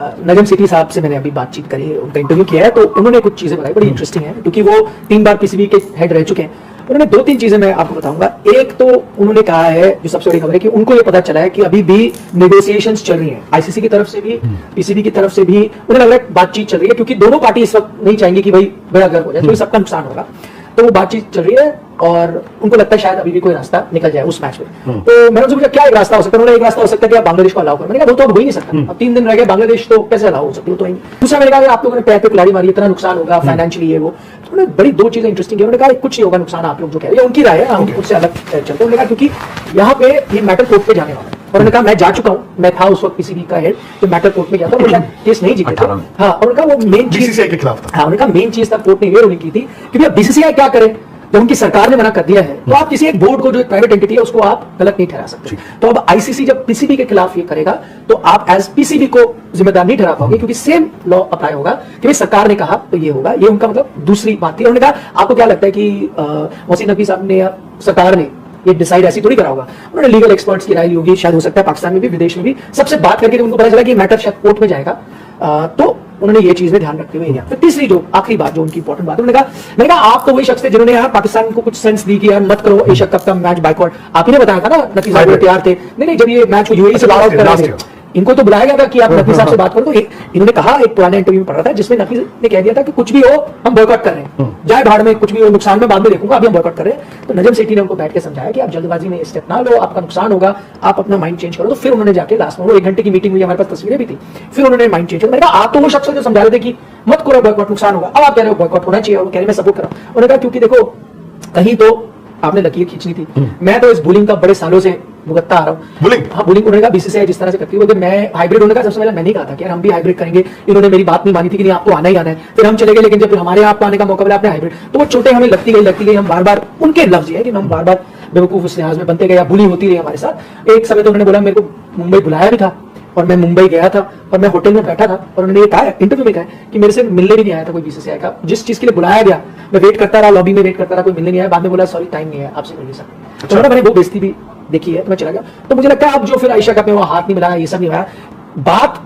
नजम सेठी साहब से मैंने अभी बातचीत करी, उनका इंटरव्यू किया है, तो उन्होंने कुछ चीजें बताई बड़ी इंटरेस्टिंग है, क्योंकि वो 3 बार पीसीबी के हेड रह चुके हैं। उन्होंने 2-3 चीजें मैं आपको बताऊंगा। एक तो उन्होंने कहा है, जो सबसे बड़ी खबर है, कि उनको ये पता चला है कि अभी भी नेगोशिएशंस चल रही हैं, आईसीसी की तरफ से भी, पीसीबी की तरफ से भी। उन्हें लग रहा है बातचीत चल रही है, क्योंकि दोनों पार्टी इस वक्त नहीं चाहेंगी कि भाई बड़ा गर्व हो जाए, तो सबका नुकसान होगा। तो वो बातचीत चल रही है और उनको लगता है शायद अभी भी कोई रास्ता निकल जाए उस मैच में। तो मैंने उनसे पूछा क्या एक रास्ता हो सकता है। उन्होंने एक रास्ता हो सकता है कि आप बांग्लादेश को अलाउ करो। मैंने कहा वो तो अब हो ही नहीं सकता, अब 3 दिन रह गए, बांग्लादेश तो कैसे अलाउ हो सकती है, तो दूसरा मैंने कहा आप लोगों ने पैर पे कुल्हाड़ी मारी, इतना नुकसान होगा फाइनेंशियली, ये वो। तो उन्होंने बड़ी 2 चीजें इंटरेस्टिंग की। उन्होंने कहा कुछ नहीं होगा नुकसान, आप लोग जो कह रहे हैं उनकी राय है, हम उससे अलग चलते हैं। उन्होंने कहा क्योंकि यहाँ पे ये मैटर कोर्ट पे जाने वाला है, और उन्होंने कहा मैं जा चुका हूँ, मैं था उस वक्त पीसीबी का हेड, तो मैटर कोर्ट में गया था, वो केस नहीं जीते थे। हाँ, और उनका वो मेन चीज बीसीसीआई के खिलाफ था। हाँ, उनका मेन चीज था, कोर्ट ने ये रूलिंग की थी कि भैया बीसीसीआई क्या करे, जब उनकी सरकार ने मना कर दिया है, तो आप किसी एक बोर्ड को, जो एक प्राइवेट एंटिटी है, उसको आप गलत नहीं ठहरा सकते। तो अब आईसीसी जब पीसीबी के खिलाफ ये करेगा, तो आप एज पीसीबी को जिम्मेदार नहीं ठहरा पाओगे, क्योंकि सेम लॉ अप्लाई होगा कि भाई सरकार ने कहा तो ये होगा। ये उनका मतलब दूसरी बात थी। उन्होंने कहा आपको क्या लगता है कि मोहसिन नकवी साहब ने या सरकार ने ये डिसाइड ऐसी थोड़ी करा होगा। उन्होंने लीगल एक्सपर्ट्स की राय ली होगी, शायद हो सकता है पाकिस्तान में भी, विदेश में भी, सबसे बात करके उनको पता चला कि मैटर शायद कोर्ट में जाएगा। तो उन्होंने ये चीज में ध्यान रखते हुए किया। फिर तीसरी जो आखिरी बात, जो उनकी इंपॉर्टेंट बात, उन्होंने कहा आप तो वही शख्स थे जिन्होंने यार पाकिस्तान को कुछ सेंस दी कि यार मत करो एशिया कप का मैच बाइकआउट। आप ही ने बताया था ना, नकवी साहब तैयार थे। नहीं, जब ये मैच यूएई से लॉक आउट कर रहे थे, इनको तो बुलाया गया था कि आप नकवी साहब से बात करो। तो इन्होंने कहा, एक पुराने इंटरव्यू में पढ़ रहा था, जिसमें नकवी ने कह दिया था कि कुछ भी हो हम बॉयकॉट कर रहे हैं, जाए भाड़ में, कुछ भी हो, नुकसान में बाद में देखूंगा, अभी हम बॉयकॉट कर रहे हैं। तो नजम सेठी ने उनको बैठ के समझाया कि आप जल्दबाजी में स्टेप ना लो, आपका नुकसान होगा, आप अपना माइंड चेंज करो। तो फिर उन्होंने जाके लास्ट में, वो 1 घंटे की मीटिंग हुई, हमारे पास तस्वीरें भी थी, फिर उन्होंने माइंड चेंज किया। मैंने कहा आप तो वो शख्स जो समझा रहे थे कि मत करो बॉयकॉट, नुकसान होगा, अब आप कह रहे हो बॉयकॉट होना चाहिए, और कह रहे मैं सपोर्ट कर रहा हूं। उन्होंने कहा क्योंकि देखो कहीं तो आपने लकीर खींचनी थी, मैं तो इस बुलिंग का बड़े सालों से भुगतता आ रहा हूँ। बुलिंग, हाँ, बुलिंग। उन्होंने कहा बीसीसीआई जिस तरह से करती है, मैं हाइब्रिड होने का सबसे पहले मैंने कहा था कि यार हम भी हाइब्रिड करेंगे। इन्होंने मेरी बात नहीं मानी थी कि नहीं आपको आना ही आना है, फिर हम चले गए, लेकिन जब हमारे आपको आने का मौका मिला, आपने हाइब्रिड। तो वो चोटें हमें लगती गई, हम बार बार, उनके लफ्ज है कि हम बार बार बेवकूफ इस लिहाज में बनते गए, या बुली होती रही हमारे साथ। एक समय तो उन्होंने बोला, मेरे को मुंबई बुलाया भी था और मैं मुंबई गया था और मैं होटल में बैठा था, और उन्होंने ये कहा इंटरव्यू में, कहा कि मेरे से मिलने भी नहीं आया था कोई बीसीसीआई का, जिस चीज के लिए बुलाया गया मैं वेट करता रहा, लॉबी में वेट करता रहा, कोई मिलने नहीं आया। बाद में बोला सॉरी टाइम नहीं है, आपसे मिल नहीं सकता। तो मैंने वो बेइज्जती भी देखी है, तो मैं चला गया। तो मुझे लगता है अब जो फिर एशिया कप में वो हाथ नहीं मिलाया, ये सब नहीं हुआ, बात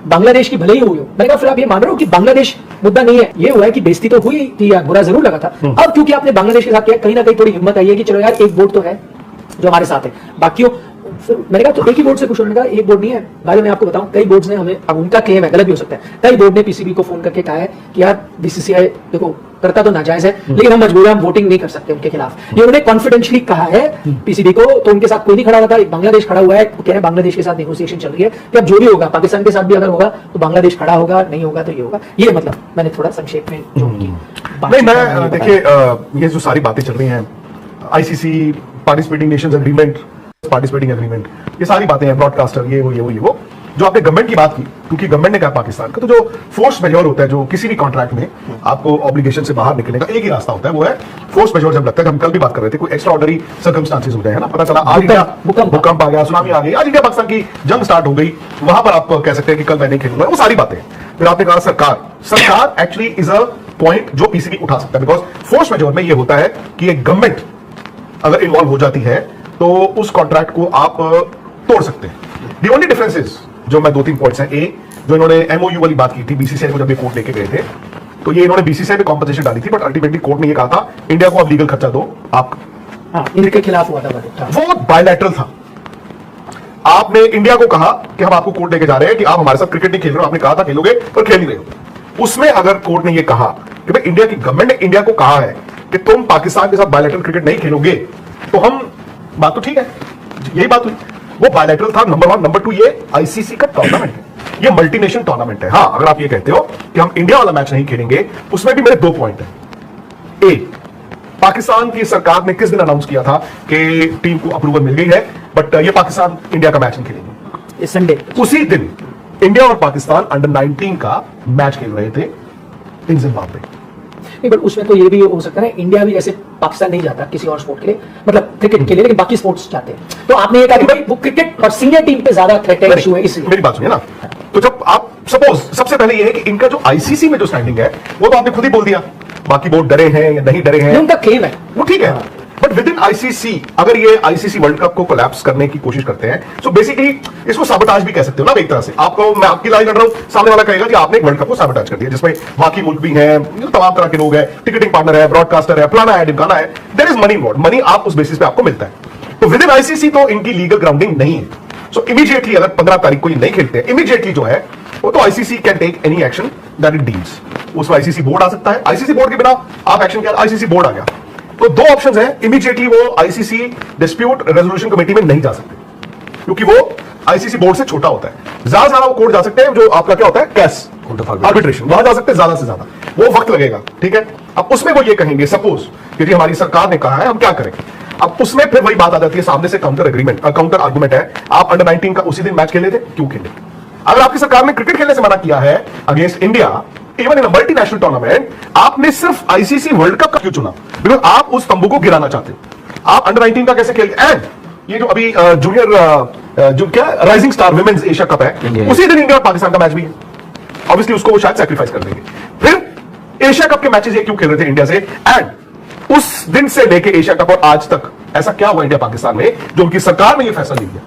बांग्लादेश की भले ही हुई हो। मैंने कहा फिर आप ये मान रहे हो कि बांग्लादेश मुद्दा नहीं है, ये हुआ है कि बेइज्जती तो हुई थी या बुरा जरूर लगा था। अब क्योंकि आपने बांग्लादेश के साथ किया, कहीं ना कहीं थोड़ी हिम्मत आई है कि चलो यार एक बोर्ड तो है जो हमारे साथ है, बाकियों। मैंने कहा तो एक ही बोर्ड से कुछ होने का, एक बोर्ड नहीं है भाई। मैं आपको बताऊं, कई बोर्ड्स ने हमें, अब उनका क्लेम है, गलत भी हो सकता है, कई बोर्ड ने पीसीबी को फोन करके कहा है कि यार बीसीसीआई देखो करता तो नाजायज है, लेकिन हम मजबूर हैं, हम वोटिंग नहीं कर सकते उनके खिलाफ। ये उन्होंने कॉन्फिडेंशियली कहा है पीसीबी को। तो उनके साथ कोई नहीं खड़ा हुआ था, एक बांग्लादेश खड़ा हुआ है, कह रहे हैं बांग्लादेश के साथ नेगोशिएशन चल रही है कि अब जो भी होगा, पाकिस्तान के साथ भी अगर होगा तो बांग्लादेश खड़ा होगा, नहीं होगा तो ये होगा। ये मतलब मैंने थोड़ा संक्षेप में जो नहीं, मैं देखिए ये जो सारी बातें चल रही हैं, ICC participating Nations agreement, participating agreement, ये सारी बातें हैं, ब्रॉडकास्टर, ये वो जो आपने गवर्नमेंट की बात की, क्योंकि गवर्नमेंट ने कहा पाकिस्तान का, तो जो फोर्स मेजोर होता है, जो किसी भी कॉन्ट्रैक्ट में आपको ऑब्लिगेशन से बाहर निकलने का एक ही रास्ता होता है, वो है फोर्स मेजोर। जब लगता है, हम कल भी बात कर रहे थे, कोई एक्स्ट्रा ऑर्डिनरी सर्कमस्टांसेस हो गए, है ना, पता चला आज भूकंप आ गया, सुनामी आ गई, आज इंडिया पाकिस्तान की जंग स्टार्ट हो गई, वहां पर आप कह सकते हैं कि कल मैं नहीं खेलूंगा, वो सारी बातें। फिर आपने कहा सरकार एक्चुअली इज अ पॉइंट जो पीसीबी उठा सकता है, बिकॉज फोर्स मेजोर में ये होता है कि एक गवर्नमेंट अगर इन्वॉल्व हो जाती है तो उस कॉन्ट्रैक्ट को आप तोड़ सकते हैं। दी ओनली डिफरेंस इज, जो मैं 2-3 पॉइंट्स हैं, ए जो इन्होंने एमओयू वाली बात की थी बीसीसीआई को, जब ये कोर्ट लेके गए थे, तो ये इन्होंने बीसीसीआई पे कॉम्पनसेशन डाली थी, बट अल्टीमेटली कोर्ट ने ये कहा था इंडिया को आप लीगल खर्चा दो, आप इनके खिलाफ हुआ था, वो बायलैटरल था। आपने इंडिया को कहा कि हम आपको कोर्ट लेके जा रहे हैं कि आप हमारे साथ क्रिकेट नहीं खेल रहे हो, आपने कहा था खेलोगे पर खेल नहीं रहे हो। उसमें अगर कोर्ट ने ये कहा कि भाई इंडिया की गवर्नमेंट ने इंडिया को कहा है कि तुम पाकिस्तान के साथ बायलैटरल क्रिकेट नहीं खेलोगे, तो हम, बात तो ठीक है, यही बात हुई, वो बायलैटरल था, नंबर 1। नंबर 2, ये आईसीसी का टूर्नामेंट है, ये मल्टीनेशनल टूर्नामेंट है। हाँ, अगर आप ये कहते हो कि हम इंडिया वाला मैच नहीं खेलेंगे, उसमें भी मेरे 2 पॉइंट हैं। ए, पाकिस्तान की सरकार ने किस दिन अनाउंस किया था कि टीम को अप्रूवल मिल गई है, बट ये पाकिस्तान इंडिया का मैच नहीं खेलेंगे, संडे उसी दिन इंडिया और पाकिस्तान अंडर-19 का मैच खेल रहे थे इन जिम्बाब्वे। नहीं, बट उसमें तो ये भी हो सकता है, इंडिया भी जैसे पाकिस्तान नहीं जाता किसी और स्पोर्ट के लिए, मतलब क्रिकेट के लिए, लेकिन बाकी स्पोर्ट्स जाते हैं। तो आपने ये कहा कि भाई वो क्रिकेट और सीनियर टीम पे ज्यादा थ्रेट है, इशू है, इसलिए। मेरी बात सुनिए ना, तो जब आप सपोज, सबसे पहले ये है कि इनका जो आईसीसी में जो स्टैंडिंग है वो तो आपने खुद ही बोल दिया, बाकी बोर्ड डरे हैं या नहीं डरे हैं, उनका क्लेम है, वो ठीक है, बट विद इन आईसीसी, अगर ये आईसीसी वर्ल्ड कप को कोलैप्स करने की कोशिश करते हैं, तो बेसिकली इसको साबोटाज भी कह सकते हो ना एक तरह से। आपको, मैं आपकी लड़ाई लड़ रहा हूं, सामने वाला कहेगा कि आपने एक वर्ल्ड कप को साबोटाज कर दिया, जिसमें बाकी मुल्क भी हैं, तमाम तरह के लोग हैं, टिकटिंग पार्टनर है, ब्रॉडकास्टर है, फलाना है, ढिमकाना है, there is money involved. Money आप उस बेसिस पे आपको मिलता है। तो विद इन आईसीसी तो इनकी लीगल ग्राउंडिंग नहीं है। सो इमीडिएटली अगर 15 तारीख को ये नहीं खेलते हैं, इमीडिएटली जो है वो तो ICC can take any action that it deems. उसमें आईसीसी बोर्ड आ सकता है, आईसीसी बोर्ड के बिना आप एक्शन किया, आईसीसी बोर्ड आ गया, तो दो ऑप्शंस हैं। इमीडिएटली वो आईसीसी डिस्प्यूट रेजोल्यूशन कमेटी में नहीं जा सकते, क्योंकि वो आईसीसी बोर्ड से छोटा होता है। ज्यादा वो कोर्ट जा सकते हैं, जो आपका क्या होता है, कैस आर्बिट्रेशन, वहां जा सकते हैं ज्यादा से ज्यादा, वो वक्त लगेगा, ठीक है। अब उसमें वो ये कहेंगे, सपोज क्योंकि हमारी सरकार ने कहा है, हम क्या करें। अब उसमें फिर वही बात आ जाती है, सामने से काउंटर एग्रीमेंट, काउंटर आर्गुमेंट है, आप अंडर 19 का उसी दिन मैच खेले थे, क्यों खेले। अगर आपकी सरकार ने क्रिकेट खेलने से मना किया है against India, even in multinational tournament, आपने सिर्फ आईसीसी वर्ल्ड कप का क्यों चुना? बिकॉज आप उस तंबू को गिराना चाहते हो। आप अंडर 19 का कैसे खेल, एंड ये जो अभी जूनियर जो क्या rising star women's Asia cup है, उसी दिन इंडिया और पाकिस्तान का मैच भी है। ऑब्वियसली उसको वो शायद सैक्रिफाइस कर देंगे। फिर एशिया कप के मैचेस ये क्यों खेल रहे थे इंडिया से, एंड उस दिन से लेके एशिया कप और आज तक ऐसा क्या हुआ इंडिया पाकिस्तान में जो उनकी सरकार ने ये फैसला लिया।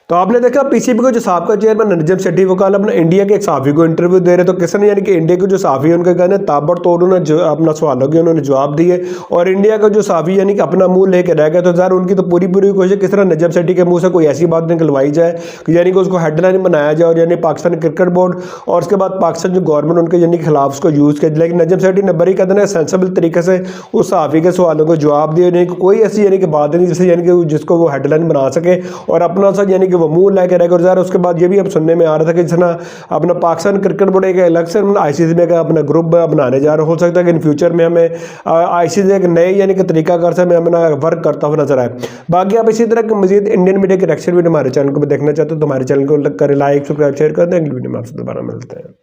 तो आपने देखा पीसीबी को जो साबका चेयरमैन नजम सेठी वो कल अपना इंडिया के एक सहाफ़ी को इंटरव्यू दे रहे, तो किसी ने यानी कि इंडिया के जो सहाफ़ी है उनके कहने ताबड़तोड़ उन्होंने अपना सवालों के उन्होंने जवाब दिए, और इंडिया का जो सहाफ़ी यानी कि अपना मुंह लेके रह गया। तो ज़रा उनकी तो पूरी कोशिश किस तरह नजम सेठी के मुंह से कोई ऐसी बात निकलवाई जाए कि यानी कि उसको हेडलाइन बनाया जाए, और यानी पाकिस्तान क्रिकेट बोर्ड और उसके बाद पाकिस्तान जो गवर्नमेंट उनके यानी कि खिलाफ उसको यूज़ किया। लेकिन नजम सेठी ने बड़ी कहते हैं सेंसिबल तरीके से उस सहाफ़ी के सवालों को जवाब दिए, यानी कि कोई ऐसी यानी कि बात नहीं जिससे यानी कि जिसको वो हेडलाइन बना सके और अपना सा यानी कि वो मुंह लेके रह। और ज़रा उसके बाद ये भी अब सुनने में आ रहा था कि जिस तरह अपना पाकिस्तान क्रिकेट बोर्ड एक अलग से आईसीसी में अपना ग्रुप बनाने जा रहा, हो सकता है कि इन फ्यूचर में हमें आईसीसी एक नए यानी कि तरीकाकार से हमें अपना वर्क करता हुआ नजर आए। बाकी आप इसी तरह के मजीद इंडियन मीडिया के रिएक्शन वीडियो हमारे चैनल को भी देखना चाहते हो तो हमारे चैनल को करें लाइक, सब्सक्राइब, शेयर कर दें। अगली वीडियो में आपसे दोबारा मिलते हैं।